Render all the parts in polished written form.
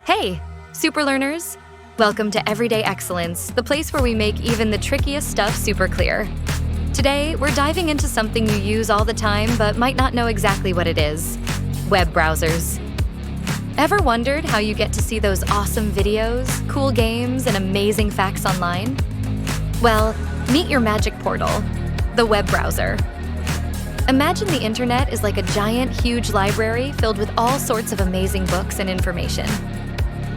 Hey, super learners! Welcome to Everyday Excellence, the place where we make even the trickiest stuff super clear. Today, we're diving into something you use all the time but might not know exactly what it is: web browsers. Ever wondered how you get to see those awesome videos, cool games, and amazing facts online? Well, meet your magic portal, the web browser. Imagine the internet is like a giant, huge library filled with all sorts of amazing books and information.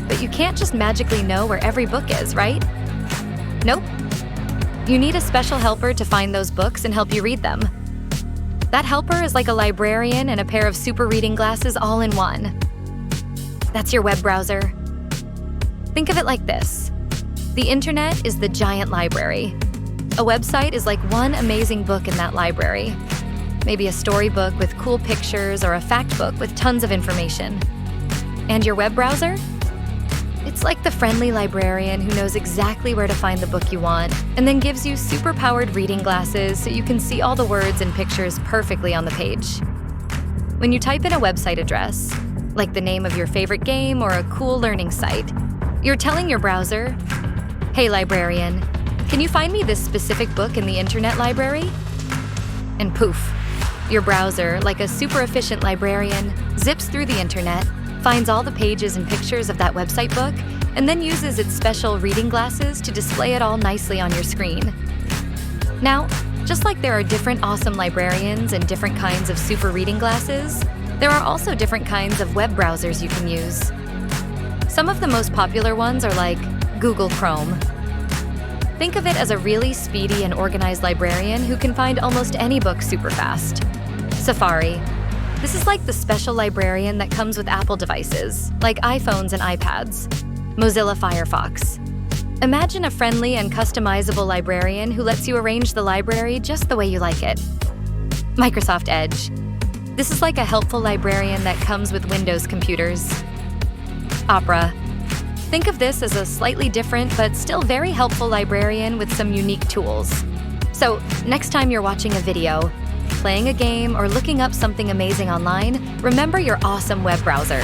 But you can't just magically know where every book is, right? Nope. You need a special helper to find those books and help you read them. That helper is like a librarian and a pair of super reading glasses all in one. That's your web browser. Think of it like this. The internet is the giant library. A website is like one amazing book in that library. Maybe a storybook with cool pictures or a fact book with tons of information. And your web browser? It's like the friendly librarian who knows exactly where to find the book you want and then gives you super-powered reading glasses so you can see all the words and pictures perfectly on the page. When you type in a website address, like the name of your favorite game or a cool learning site, you're telling your browser, "Hey librarian, can you find me this specific book in the internet library?" And poof, your browser, like a super efficient librarian, zips through the internet, finds all the pages and pictures of that website book, and then uses its special reading glasses to display it all nicely on your screen. Now, just like there are different awesome librarians and different kinds of super reading glasses, there are also different kinds of web browsers you can use. Some of the most popular ones are like Google Chrome. Think of it as a really speedy and organized librarian who can find almost any book super fast. Safari. This is like the special librarian that comes with Apple devices, like iPhones and iPads. Mozilla Firefox. Imagine a friendly and customizable librarian who lets you arrange the library just the way you like it. Microsoft Edge. This is like a helpful librarian that comes with Windows computers. Opera. Think of this as a slightly different but still very helpful librarian with some unique tools. So, next time you're watching a video, playing a game, or looking up something amazing online, remember your awesome web browser.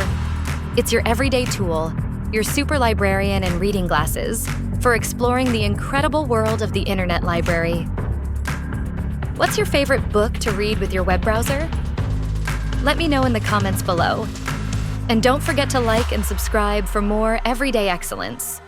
It's your everyday tool, your super librarian and reading glasses, for exploring the incredible world of the internet library. What's your favorite book to read with your web browser? Let me know in the comments below. And don't forget to like and subscribe for more everyday excellence.